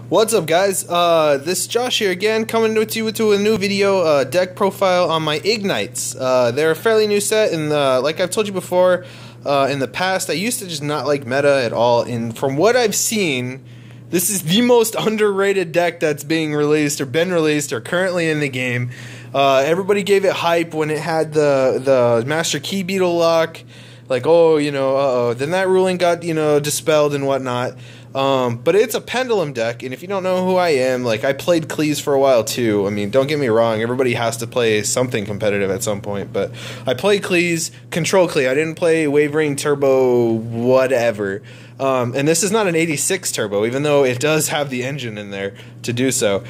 What's up, guys? This is Josh here again, coming to you to a new video, deck profile on my Ignites. They're a fairly new set, and like I've told you before, in the past, I used to just not like meta at all, and from what I've seen, this is the most underrated deck that's being released, or been released, or currently in the game. Everybody gave it hype when it had the Master Key Beetle lock, like, oh, you know, uh-oh. Then that ruling got, you know, dispelled and whatnot. But it's a pendulum deck, and if you don't know who I am, like, I played Cleese for a while too. I mean, don't get me wrong, everybody has to play something competitive at some point, but I played Cleese, Control Clee. I didn't play Wavering Turbo whatever. And this is not an 86 turbo, even though it does have the engine in there to do so.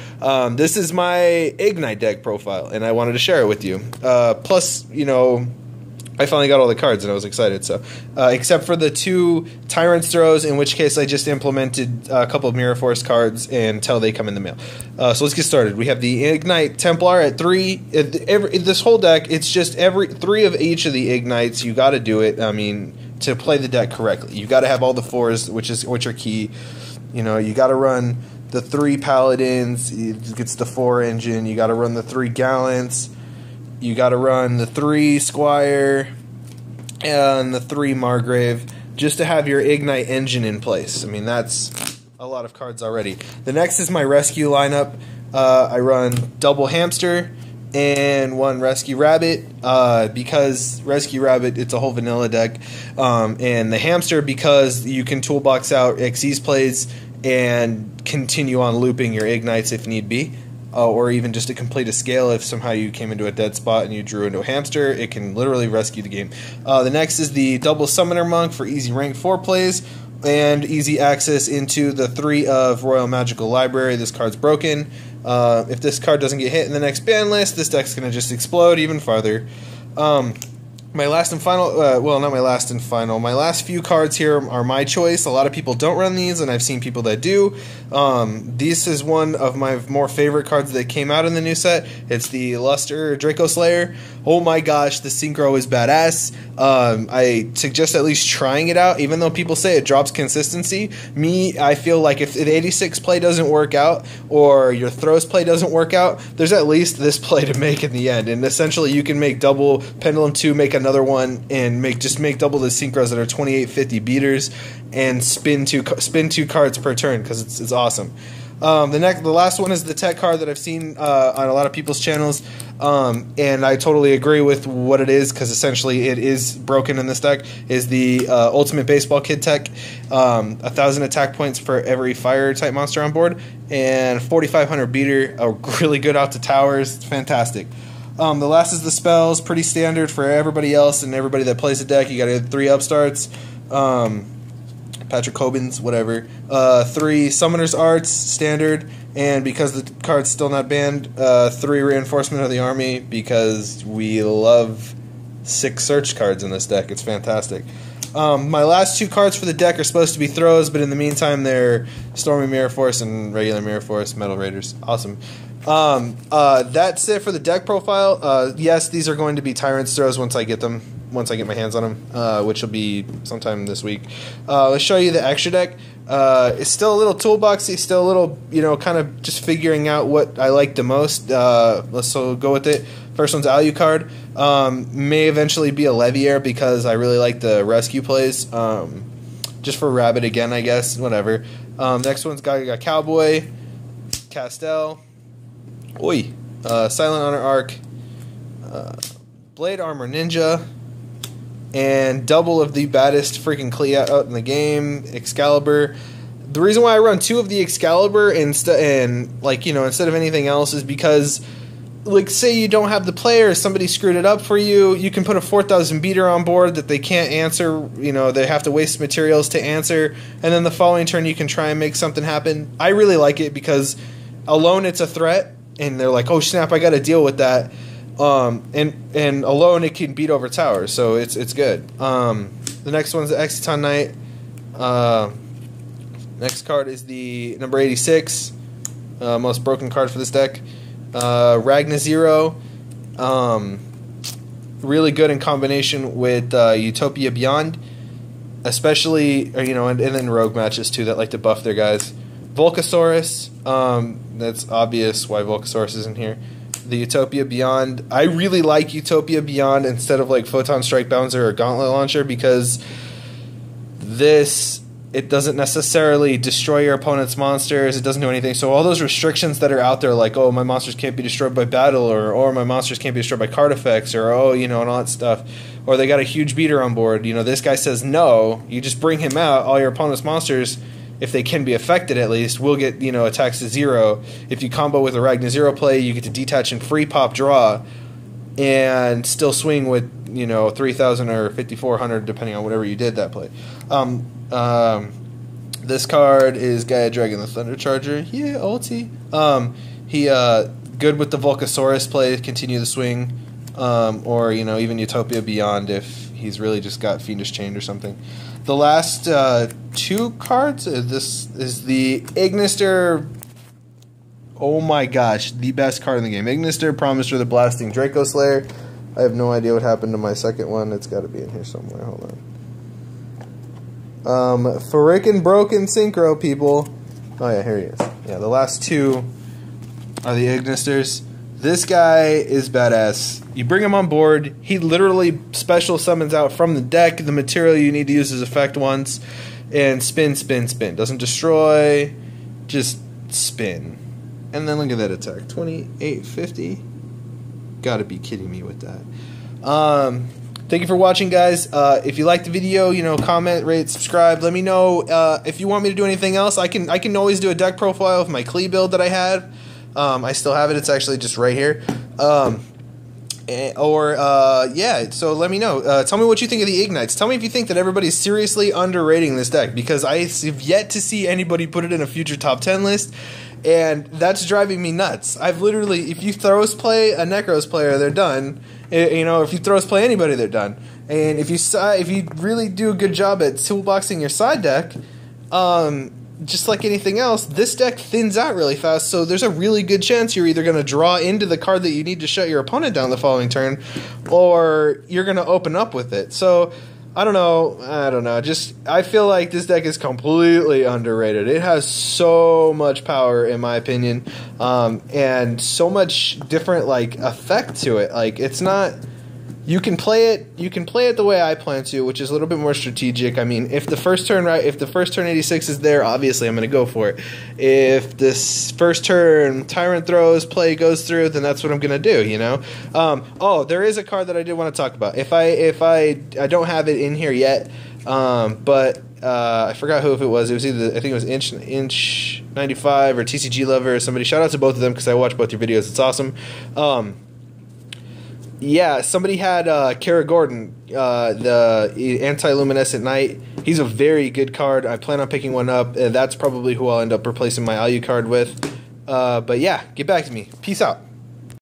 This is my Ignite deck profile, and I wanted to share it with you. Plus, you know, I finally got all the cards and I was excited. So, except for the 2 Tyrant's Throws, in which case I just implemented a couple of Mirror Force cards until they come in the mail. So let's get started. We have the Ignite Templar at 3. This whole deck, it's just 3 of each of the Ignites. You got to do it. I mean, to play the deck correctly, you got to have all the 4s, which are key. You know, you got to run the 3 Paladins. It gets the 4 engine. You got to run the 3 Gallants. You got to run the 3 Squire and the 3 Margrave just to have your Ignite engine in place. I mean, that's a lot of cards already. The next is my Rescue lineup. I run double Hamster and 1 Rescue Rabbit because Rescue Rabbit, it's a whole vanilla deck. And the Hamster because you can toolbox out Xyz plays and continue on looping your Ignites if need be. Or even just to complete a scale if somehow you came into a dead spot and you drew into a Hamster, it can literally rescue the game. The next is the Double Summoner Monk for easy rank 4 plays and easy access into the 3 of Royal Magical Library. This card's broken. If this card doesn't get hit in the next ban list, this deck's going to just explode even farther. My last and final, well, not my last and final, my last few cards here are my choice. A lot of people don't run these, and I've seen people that do. This is one of my more favorite cards that came out in the new set. It's the Luster Draco Slayer. Oh my gosh, the synchro is badass. I suggest at least trying it out, even though people say it drops consistency. I feel like if the 86 play doesn't work out, or your throws play doesn't work out, there's at least this play to make in the end. And essentially you can make double Pendulum 2, make another one, and make double the synchros that are 2850 beaters, and spin two cards per turn, because it's awesome. The last one is the tech card that I've seen on a lot of people's channels, and I totally agree with what it is, because essentially it is broken in this deck, is the Ultimate Baseball Kid tech. 1,000 attack points for every fire type monster on board, and 4,500 beater, really good out to towers. It's fantastic. The last is the spells, pretty standard for everybody else and everybody that plays the deck. You got 3 upstarts, Patrick Cobins, whatever. 3 Summoner's Arts, standard, and because the card's still not banned, 3 Reinforcement of the Army, because we love 6 search cards in this deck. It's fantastic. My last 2 cards for the deck are supposed to be throws, but in the meantime they're Stormy Mirror Force and regular Mirror Force, Metal Raiders. Awesome. That's it for the deck profile. Yes, these are going to be Tyrant's Throws once I get my hands on them, which will be sometime this week. Let's show you the extra deck. It's still a little toolboxy, still a little, you know, kind of just figuring out what I like the most. Let's go with it. First one's Alucard. May eventually be a Leviair because I really like the rescue plays. Just for Rabbit again, I guess. Whatever. Next one's got Cowboy, Castell, Silent Honor Arc, Blade Armor Ninja, and double of the baddest freaking Clee out in the game, Excalibur. The reason why I run 2 of the Excalibur and like, you know, instead of anything else is because, like, say you don't have the player, somebody screwed it up for you, you can put a 4,000 beater on board that they can't answer, you know, they have to waste materials to answer, and then the following turn you can try and make something happen. I really like it because alone it's a threat, and they're like, oh snap, I gotta deal with that. And alone it can beat over towers, so it's good. The next one's the Exciton Knight. Next card is the number 86, most broken card for this deck. Ragna Zero, really good in combination with Utopia Beyond, especially, you know, and then rogue matches too that like to buff their guys. Volcasaurus. That's obvious why Volcasaurus isn't here. The Utopia Beyond. I really like Utopia Beyond instead of like Photon Strike Bouncer or Gauntlet Launcher, because this, it doesn't necessarily destroy your opponent's monsters. It doesn't do anything. So all those restrictions that are out there, like, oh, my monsters can't be destroyed by battle, or my monsters can't be destroyed by card effects, or, oh, you know, and all that stuff. Or they got a huge beater on board. You know, this guy says no. You just bring him out. All your opponent's monsters, if they can be affected at least, will get, you know, attacks to 0. If you combo with a Ragnar 0 play, you get to detach and free pop draw and still swing with, you know, 3,000 or 5,400 depending on whatever you did that play. This card is Gaia Dragon the Thunder Charger. Yeah, ulti. He good with the Volcasaurus play, continue the swing, or, you know, even Utopia Beyond if he's really just got Fiendish Chain or something. The last 2 cards, this is the Ignister. Oh my gosh, the best card in the game. Ignister, Promiser, the Blasting Draco Slayer. I have no idea what happened to my second one. It's got to be in here somewhere. Hold on. Frickin' broken synchro, people. Oh yeah, here he is. Yeah, the last 2 are the Ignisters. This guy is badass. You bring him on board, he literally special summons out from the deck the material you need to use his effect once, and spin, spin, spin. Doesn't destroy, just spin. And then look at that attack, 2850. Gotta be kidding me with that. Thank you for watching, guys. If you liked the video, you know, comment, rate, subscribe. Let me know if you want me to do anything else. I can always do a deck profile of my Klee build that I had. I still have it. It's actually just right here. Yeah, so let me know. Tell me what you think of the Ignites. Tell me if you think that everybody's seriously underrating this deck, because I have yet to see anybody put it in a future top 10 list, and that's driving me nuts. I've literally, if you Throws play a Necros player, they're done. You know, if you Throws play anybody, they're done. And if you really do a good job at toolboxing your side deck, just like anything else, this deck thins out really fast, so there's a really good chance you're either going to draw into the card that you need to shut your opponent down the following turn, or you're going to open up with it. So, I don't know. Just, I feel like this deck is completely underrated. It has so much power, in my opinion, and so much different, like, effect to it. Like, it's not... You can play it the way I plan to, which is a little bit more strategic. I mean, if the first turn 86 is there, obviously I'm going to go for it. If this first turn Tyrant Throws play goes through, then that's what I'm going to do, you know? Oh, there is a card that I did want to talk about. If I don't have it in here yet, but I forgot who, if it was. It was either, I think it was Inch 95 or TCG Lover or somebody. Shout out to both of them because I watch both your videos. It's awesome. Yeah, somebody had Kara Gordon, the Anti-Luminescent Knight. He's a very good card. I plan on picking one up. That's probably who I'll end up replacing my Alu card with. But yeah, get back to me. Peace out.